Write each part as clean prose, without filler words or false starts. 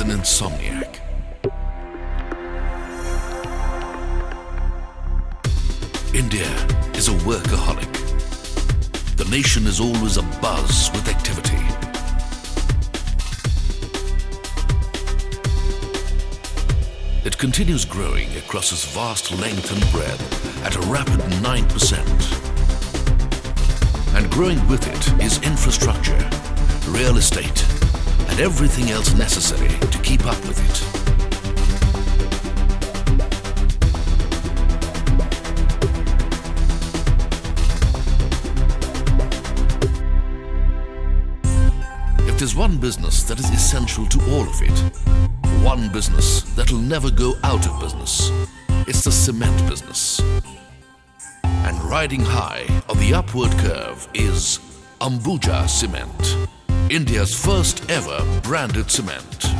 is an insomniac. India is a workaholic. The nation is always abuzz with activity. It continues growing across its vast length and breadth at a rapid 9%. And growing with it is infrastructure, real estate, and everything else necessary to keep up with it. If there's one business that is essential to all of it, one business that'll never go out of business, it's the cement business. And riding high on the upward curve is Ambuja Cement, India's first ever branded cement.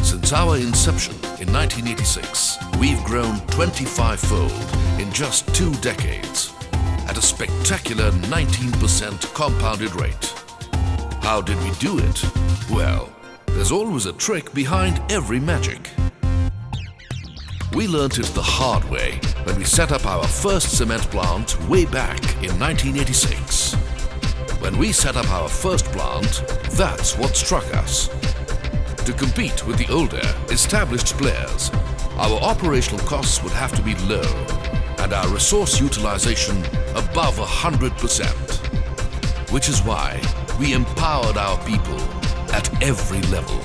Since our inception in 1986, we've grown 25-fold in just 2 decades at a spectacular 19% compounded rate. How did we do it? Well, there's always a trick behind every magic. We learnt it the hard way when we set up our first cement plant way back in 1986. When we set up our first plant, that's what struck us. To compete with the older, established players, our operational costs would have to be low and our resource utilization above 100%. Which is why we empowered our people at every level.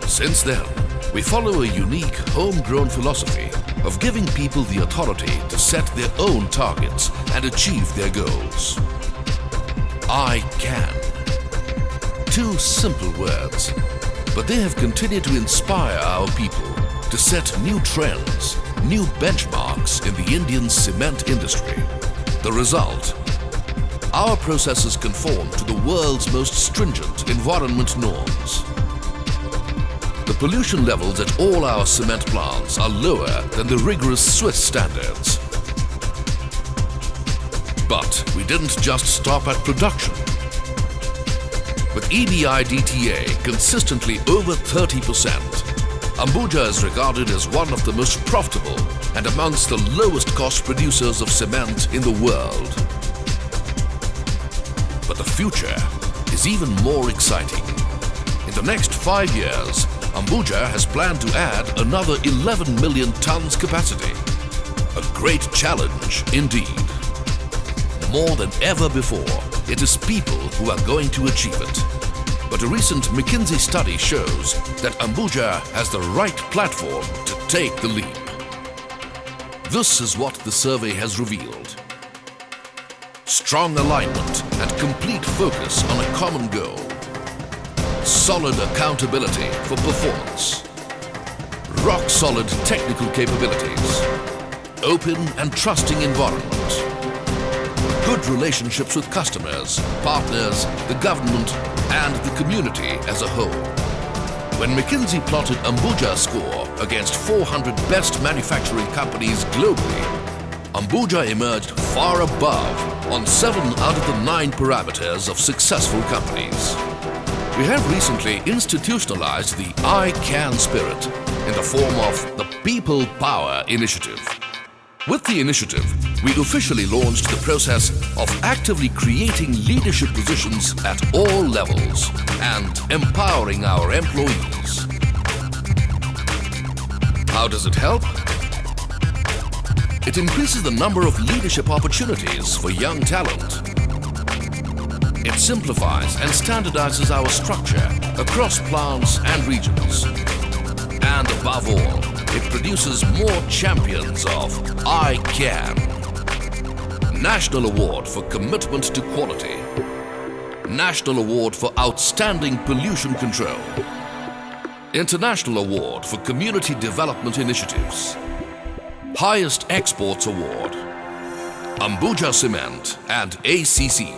Since then, we follow a unique homegrown philosophy of giving people the authority to set their own targets and achieve their goals. I can. 2 simple words, but they have continued to inspire our people to set new trends, new benchmarks in the Indian cement industry. The result? Our processes conform to the world's most stringent environment norms. The pollution levels at all our cement plants are lower than the rigorous Swiss standards. But we didn't just stop at production. With EBITDA consistently over 30%, Ambuja is regarded as one of the most profitable and amongst the lowest cost producers of cement in the world. But the future is even more exciting. In the next 5 years, Ambuja has planned to add another 11 million tons capacity. A great challenge indeed. More than ever before, it is people who are going to achieve it. But a recent McKinsey study shows that Ambuja has the right platform to take the leap. This is what the survey has revealed. Strong alignment and complete focus on a common goal. Solid accountability for performance. Rock-solid technical capabilities. Open and trusting environment. Good relationships with customers, partners, the government, and the community as a whole. When McKinsey plotted Ambuja's score against 400 best manufacturing companies globally, Ambuja emerged far above on 7 out of the 9 parameters of successful companies. We have recently institutionalized the I Can spirit in the form of the People Power Initiative. With the initiative, we officially launched the process of actively creating leadership positions at all levels and empowering our employees. How does it help? It increases the number of leadership opportunities for young talent. It simplifies and standardizes our structure across plants and regions. And above all, it produces more champions of I Can. National Award for Commitment to Quality. National Award for Outstanding Pollution Control. International Award for Community Development Initiatives. Highest Exports Award. Ambuja Cement and ACC,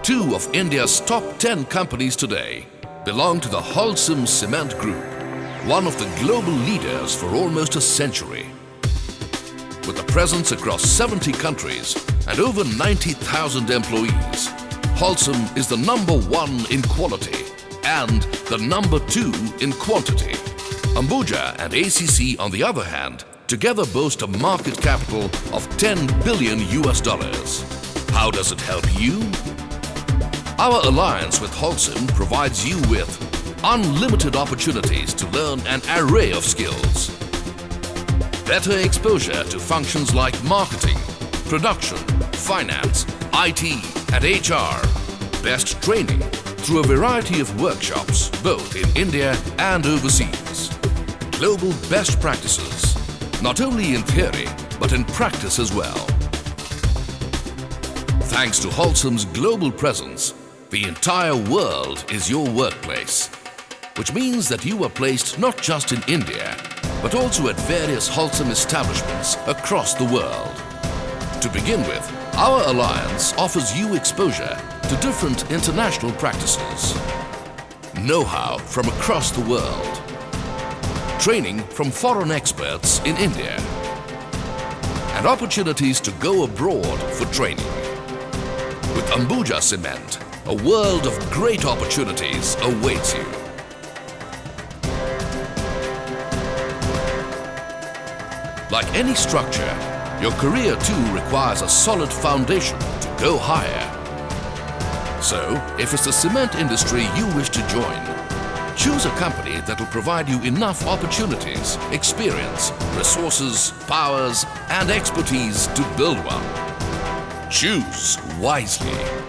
2 of India's top 10 companies today, belong to the Wholesome Cement Group, one of the global leaders for almost a century. With a presence across 70 countries and over 90,000 employees, Wholesome is the #1 in quality and the number 2 in quantity. Ambuja and ACC, on the other hand, together boast a market capital of 10 billion US dollars. How does it help you? Our alliance with Holcim provides you with unlimited opportunities to learn an array of skills, better exposure to functions like marketing, production, finance, IT, and HR, best training through a variety of workshops both in India and overseas, global best practices, not only in theory but in practice as well. Thanks to Holcim's global presence, the entire world is your workplace, which means that you are placed not just in India, but also at various Holcim establishments across the world. To begin with, our alliance offers you exposure to different international practices, know-how from across the world, training from foreign experts in India, and opportunities to go abroad for training. With Ambuja Cement, a world of great opportunities awaits you. Like any structure, your career too requires a solid foundation to go higher. So, if it's the cement industry you wish to join, choose a company that will provide you enough opportunities, experience, resources, powers, and expertise to build one. Choose wisely.